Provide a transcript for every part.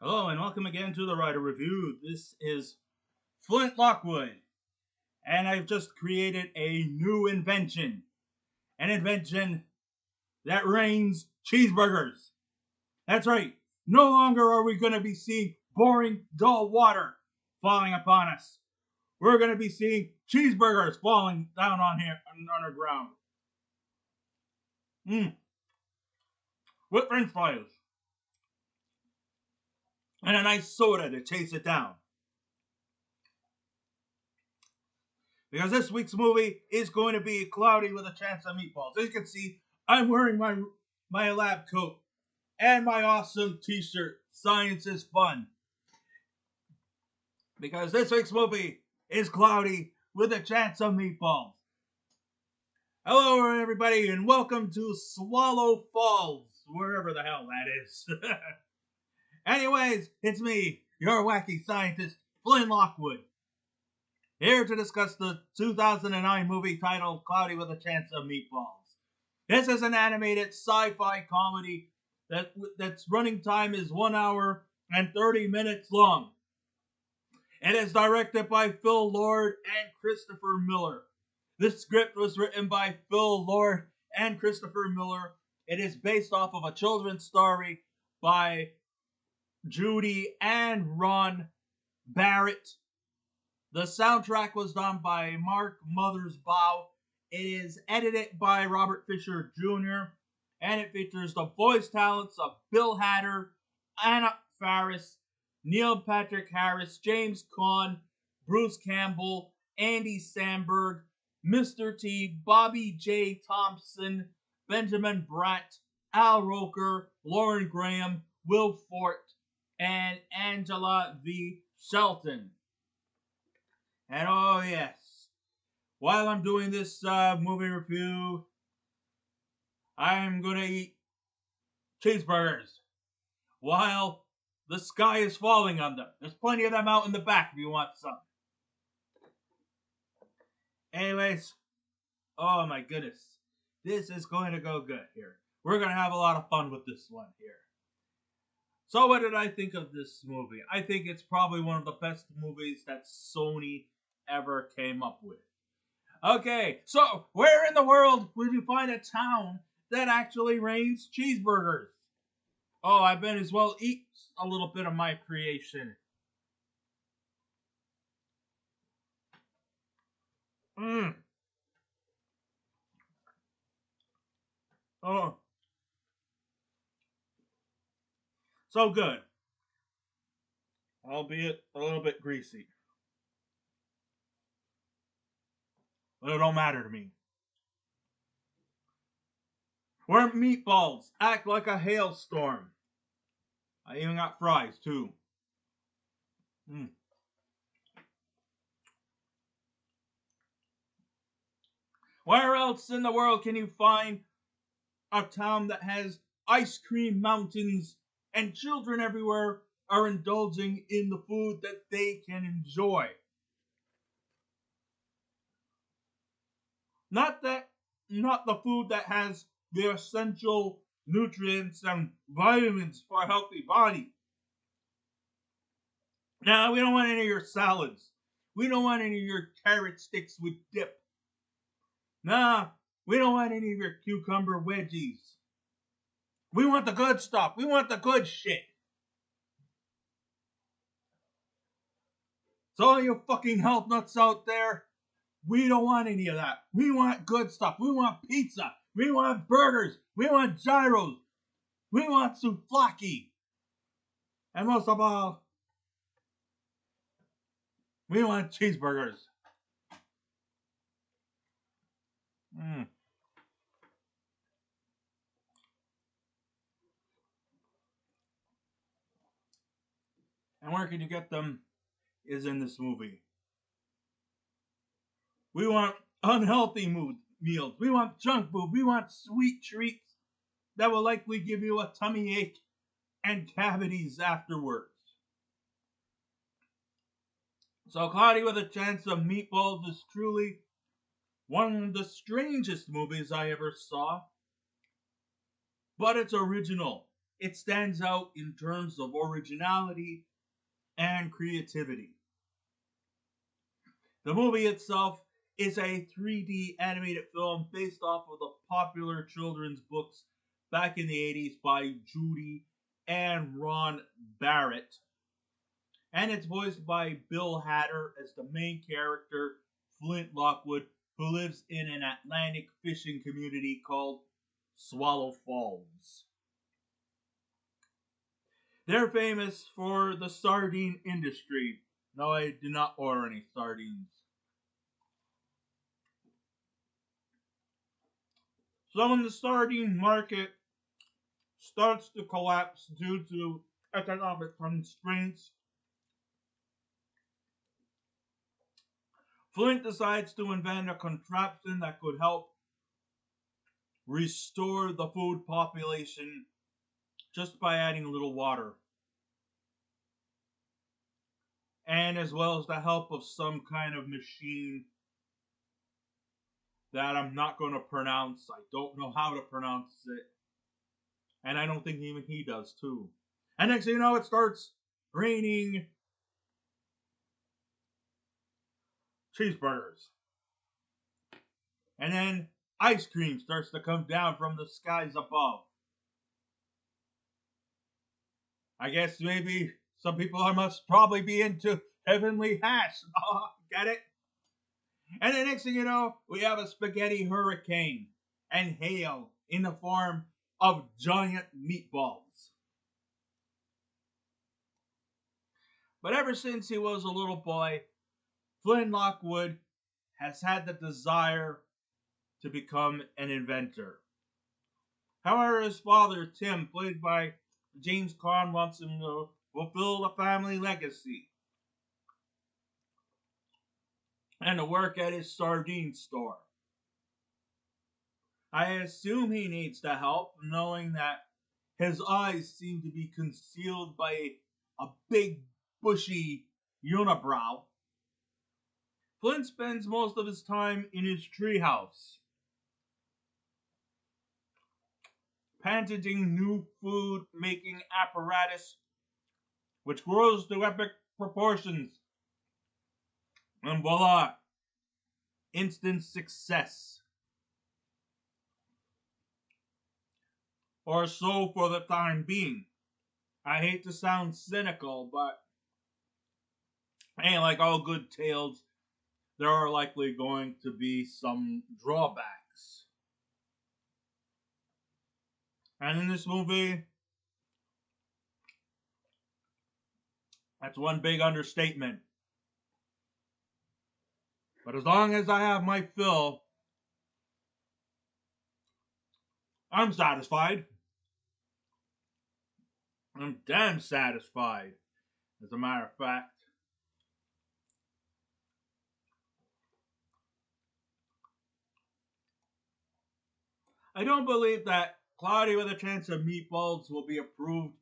Hello and welcome again to the Writer Review. This is Flint Lockwood, and I've just created a new invention. An invention that rains cheeseburgers. That's right, no longer are we going to be seeing boring, dull water falling upon us. We're going to be seeing cheeseburgers falling down on our ground. With french fries. And a nice soda to chase it down. Because this week's movie is going to be cloudy with a chance of meatballs. As you can see, I'm wearing my lab coat and my awesome t-shirt, Science is Fun. Because this week's movie is cloudy with a chance of meatballs. Hello everybody and welcome to Swallow Falls, wherever the hell that is. Anyways, it's me, your wacky scientist, Flynn Lockwood. Here to discuss the 2009 movie titled Cloudy with a Chance of Meatballs. This is an animated sci-fi comedy that's running time is 1 hour and 30 minutes long. It is directed by Phil Lord and Christopher Miller. This script was written by Phil Lord and Christopher Miller. It is based off of a children's story by Judy and Ron Barrett. The soundtrack was done by Mark Mothersbaugh. It is edited by Robert Fisher Jr. and it features the voice talents of Bill Hader, Anna Faris, Neil Patrick Harris, James Caan, Bruce Campbell, Andy Samburg, Mr. T, Bobb'e J. Thompson, Benjamin Bratt, Al Roker, Lauren Graham, Will Forte, and Angela V. Shelton. And oh yes, while I'm doing this movie review, I'm gonna eat cheeseburgers while the sky is falling on them. There's plenty of them out in the back if you want some. Anyways, oh my goodness, this is going to go good here. We're gonna have a lot of fun with this one here. So what did I think of this movie? I think it's probably one of the best movies that Sony ever came up with. Okay, so where in the world would you find a town that actually rains cheeseburgers? Oh, I bet as well eat a little bit of my creation. Oh, so good. Albeit a little bit greasy. But it don't matter to me. Where meatballs act like a hailstorm. I even got fries too. Where else in the world can you find a town that has ice cream mountains and children everywhere are indulging in the food that they can enjoy? Not the food that has the essential nutrients and vitamins for a healthy body. Now, we don't want any of your salads. We don't want any of your carrot sticks with dip. Nah, we don't want any of your cucumber wedgies. We want the good stuff. We want the good shit. So all you fucking health nuts out there, we don't want any of that. We want good stuff. We want pizza. We want burgers. We want gyros. We want souvlaki. And most of all, we want cheeseburgers. And where can you get them is in this movie. We want unhealthy meals. We want junk food. We want sweet treats that will likely give you a tummy ache and cavities afterwards. So Cloudy with a Chance of Meatballs is truly one of the strangest movies I ever saw. But it's original. it stands out in terms of originality and creativity. The movie itself is a 3D animated film based off of the popular children's books back in the 80s by Judy and Ron Barrett. And it's voiced by Bill Hader as the main character, Flint Lockwood, who lives in an Atlantic fishing community called Swallow Falls. They're famous for the sardine industry. No, I did not order any sardines. So when the sardine market starts to collapse due to economic constraints, Flint decides to invent a contraption that could help restore the food population just by adding a little water. And as well as the help of some kind of machine that I'm not going to pronounce. I don't know how to pronounce it. And I don't think even he does, too. And next thing you know, it starts raining cheeseburgers. And then ice cream starts to come down from the skies above. I guess maybe some people must probably be into heavenly hash. Oh, get it? And the next thing you know, we have a spaghetti hurricane and hail in the form of giant meatballs. But ever since he was a little boy, Flynn Lockwood has had the desire to become an inventor. However, his father, Tim, played by James Caan, wants him to fulfill the family legacy and to work at his sardine store. I assume he needs the help, knowing that his eyes seem to be concealed by a big, bushy unibrow. Flint spends most of his time in his treehouse, patenting new food-making apparatus, which grows to epic proportions. And voila, instant success. Or so for the time being. I hate to sound cynical, but hey, like all good tales, there are likely going to be some drawbacks. And in this movie, that's one big understatement. But as long as I have my fill, I'm satisfied. I'm damn satisfied, as a matter of fact. I don't believe that Cloudy with a Chance of Meatballs will be approved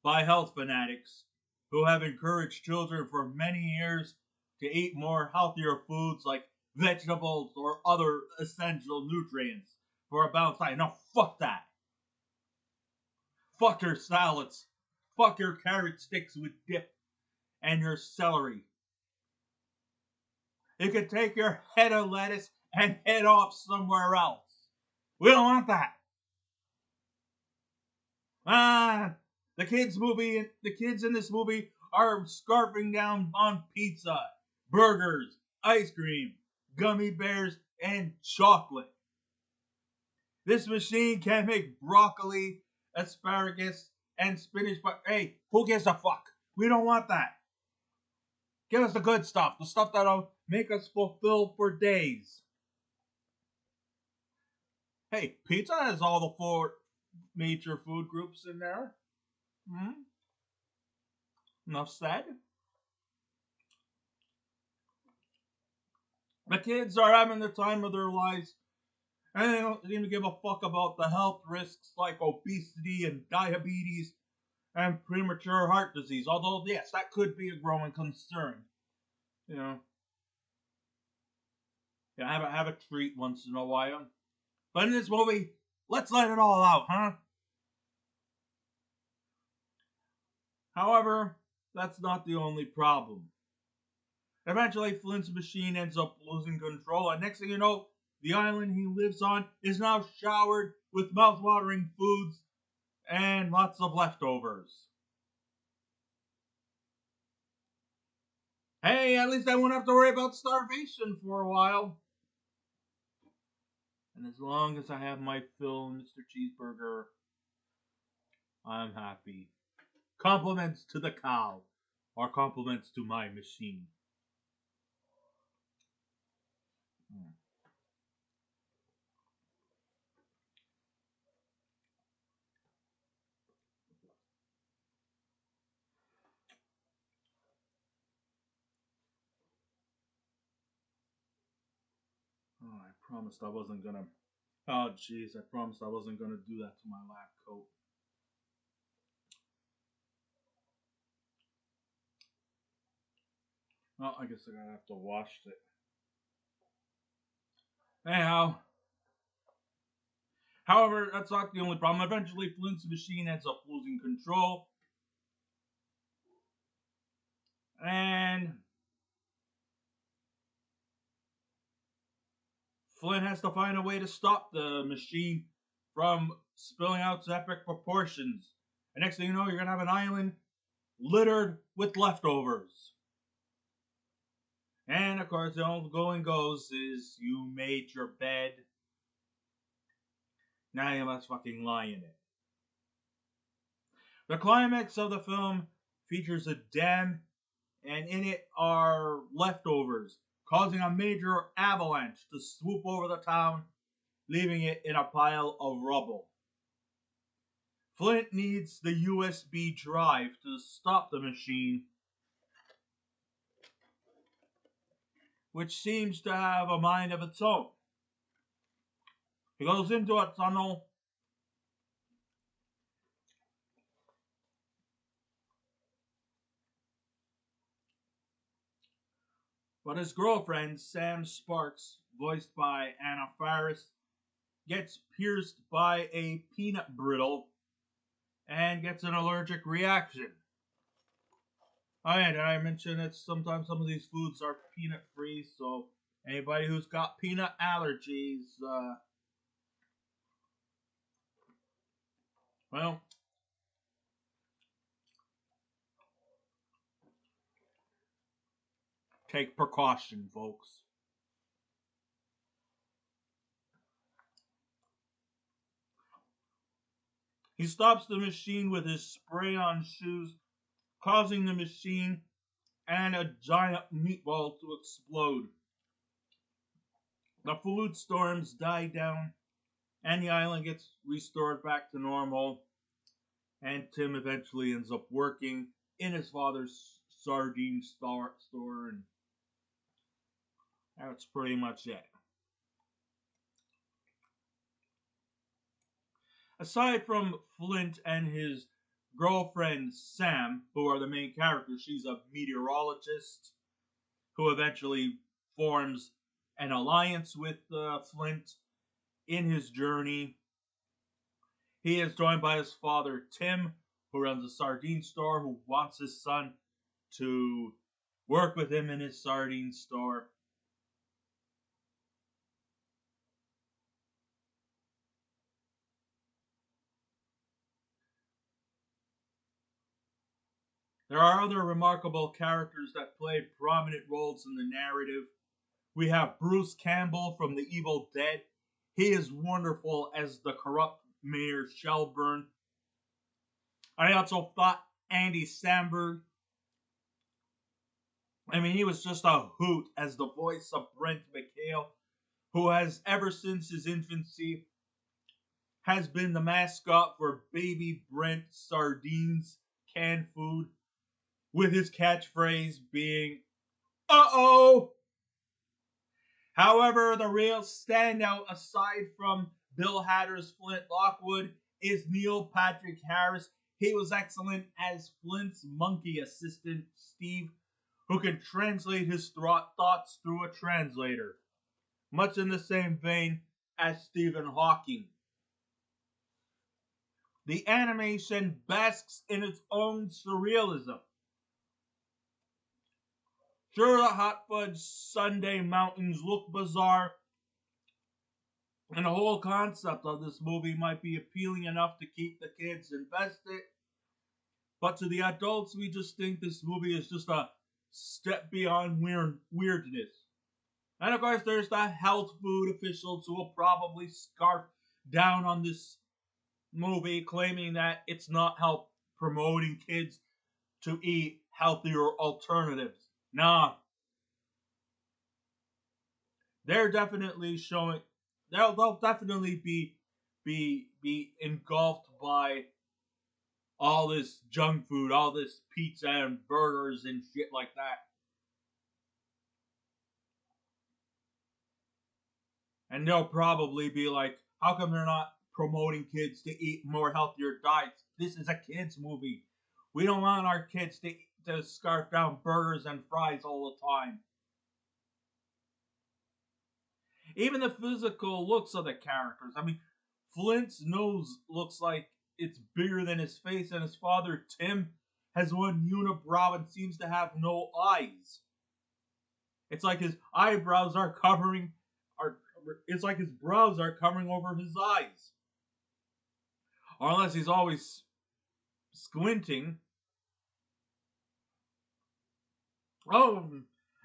by health fanatics who have encouraged children for many years to eat more healthier foods like vegetables or other essential nutrients for a balanced diet. No, fuck that. Fuck your salads. Fuck your carrot sticks with dip and your celery. You can take your head of lettuce and head off somewhere else. We don't want that. The kids in this movie are scarfing down on pizza, burgers, ice cream, gummy bears, and chocolate. This machine can make broccoli, asparagus, and spinach, but hey, who gives a fuck? We don't want that. Give us the good stuff, the stuff that'll make us fulfilled for days. Hey, pizza has all the 4 major food groups in there. Enough said. The kids are having the time of their lives, and they don't seem to give a fuck about the health risks like obesity and diabetes and premature heart disease. Although, yes, that could be a growing concern. You know, yeah, have a treat once in a while. But in this movie, let's let it all out, huh? However, that's not the only problem. Eventually, Flint's machine ends up losing control, and next thing you know, the island he lives on is now showered with mouth-watering foods and lots of leftovers. Hey, at least I won't have to worry about starvation for a while. And as long as I have my fill, Mr. Cheeseburger, I'm happy. Compliments to the cow, or compliments to my machine. Oh, I promised I wasn't gonna. Oh, jeez, I promised I wasn't gonna do that to my lab coat. Well, I guess I'm gonna have to wash it. Anyhow, however, that's not the only problem. Eventually, Flint's machine ends up losing control, and Flint has to find a way to stop the machine from spilling out to epic proportions. And next thing you know, you're gonna have an island littered with leftovers. And of course, the old going goes is you made your bed. Now you must fucking lie in it. The climax of the film features a dam, and in it are leftovers, causing a major avalanche to swoop over the town, leaving it in a pile of rubble. Flint needs the USB drive to stop the machine, which seems to have a mind of its own. He goes into a tunnel. But his girlfriend, Sam Sparks, voiced by Anna Faris, gets pierced by a peanut brittle and gets an allergic reaction. Oh yeah, did I mention that sometimes some of these foods are peanut free, so anybody who's got peanut allergies, well, take precaution, folks. He stops the machine with his spray on shoes, causing the machine and a giant meatball to explode. The food storms die down, and the island gets restored back to normal. And Tim eventually ends up working in his father's sardine store, and that's pretty much it. Aside from Flint and his girlfriend Sam, who are the main characters, she's a meteorologist who eventually forms an alliance with Flint in his journey. He is joined by his father Tim, who runs a sardine store, who wants his son to work with him in his sardine store. There are other remarkable characters that play prominent roles in the narrative. We have Bruce Campbell from The Evil Dead. He is wonderful as the corrupt Mayor Shelburne. I also thought Andy Samburg. I mean, he was just a hoot as the voice of Brent McHale, who has ever since his infancy has been the mascot for Baby Brent Sardines canned food, with his catchphrase being, "Uh-oh!" However, the real standout, aside from Bill Hatter's Flint Lockwood, is Neil Patrick Harris. He was excellent as Flint's monkey assistant, Steve, who could translate his thoughts through a translator, much in the same vein as Stephen Hawking. The animation basks in its own surrealism. Sure, the hot fudge sundae mountains look bizarre, and the whole concept of this movie might be appealing enough to keep the kids invested, but to the adults, we just think this movie is just a step beyond weirdness. And of course, there's the health food officials who will probably scarf down on this movie, claiming that it's not help promoting kids to eat healthier alternatives. Nah, they're definitely showing. They'll definitely be engulfed by all this junk food, all this pizza and burgers and shit like that. And they'll probably be like, how come they're not promoting kids to eat more healthier diets? This is a kids movie. We don't want our kids to scarf down burgers and fries all the time. Even the physical looks of the characters. I mean, Flint's nose looks like it's bigger than his face, and his father, Tim, has one unibrow and seems to have no eyes. It's like his eyebrows are covering are it's like his brows are covering over his eyes. Or unless he's always squinting. Oh,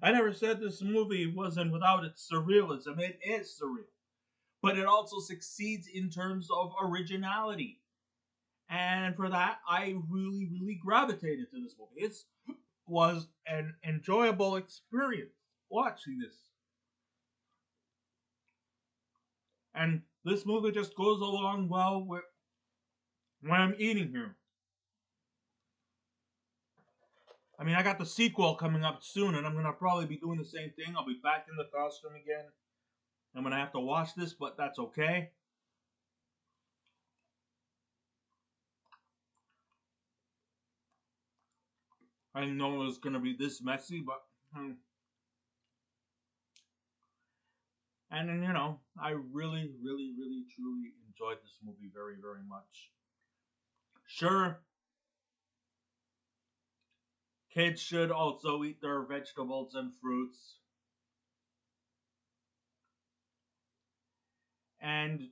I never said this movie wasn't without its surrealism. It is surreal. But it also succeeds in terms of originality. And for that, I really, really gravitated to this movie. It was an enjoyable experience watching this. And this movie just goes along well with when I'm eating here. I mean, I got the sequel coming up soon, and I'm going to probably be doing the same thing. I'll be back in the costume again. I'm going to have to watch this, but that's okay. I didn't know it was going to be this messy, but... And, you know, I really, really, really, truly enjoyed this movie very, very much. Sure, kids should also eat their vegetables and fruits. And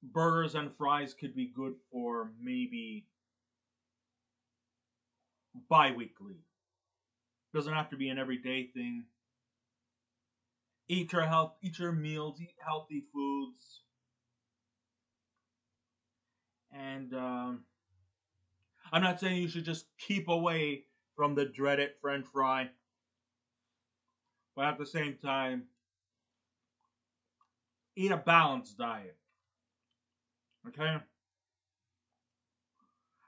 burgers and fries could be good for maybe bi-weekly. Doesn't have to be an everyday thing. Eat your meals, eat healthy foods. And I'm not saying you should just keep away from the dreaded French fry, but at the same time, eat a balanced diet. Okay?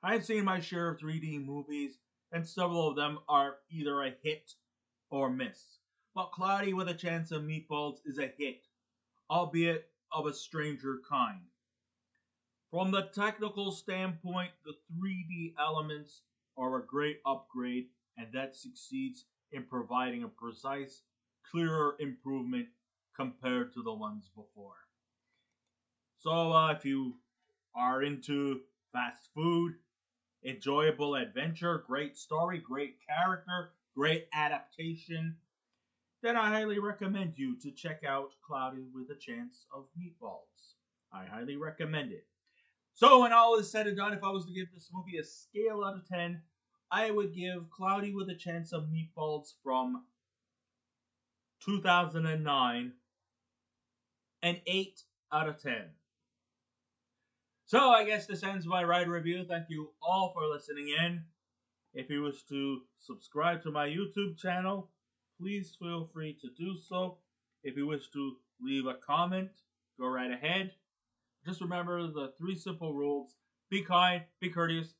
I've seen my share of 3D movies, and several of them are either a hit or miss. But Cloudy with a Chance of Meatballs is a hit, albeit of a stranger kind. From the technical standpoint, the 3D elements are a great upgrade, and that succeeds in providing a precise, clearer improvement compared to the ones before. So, if you are into fast food, enjoyable adventure, great story, great character, great adaptation, then I highly recommend you to check out Cloudy with a Chance of Meatballs. I highly recommend it. So, when all is said and done, if I was to give this movie a scale out of 10, I would give Cloudy with a Chance of Meatballs from 2009 an 8 out of 10. So, I guess this ends my ride review. Thank you all for listening in. If you wish to subscribe to my YouTube channel, please feel free to do so. If you wish to leave a comment, go right ahead. Just remember the 3 simple rules. Be kind, be courteous.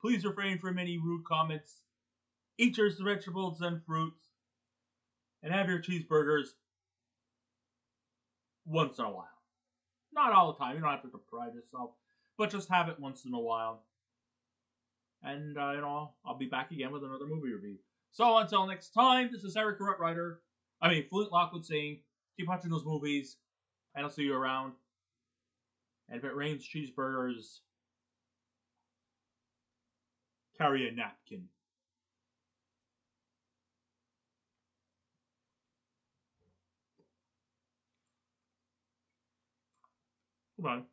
Please refrain from any rude comments. Eat your vegetables and fruits. And have your cheeseburgers once in a while. Not all the time. You don't have to deprive yourself. But just have it once in a while. And, I'll be back again with another movie review. So until next time, this is Eric Flint Lockwood saying, keep watching those movies, and I'll see you around. And if it rains cheeseburgers, carry a napkin. Come on.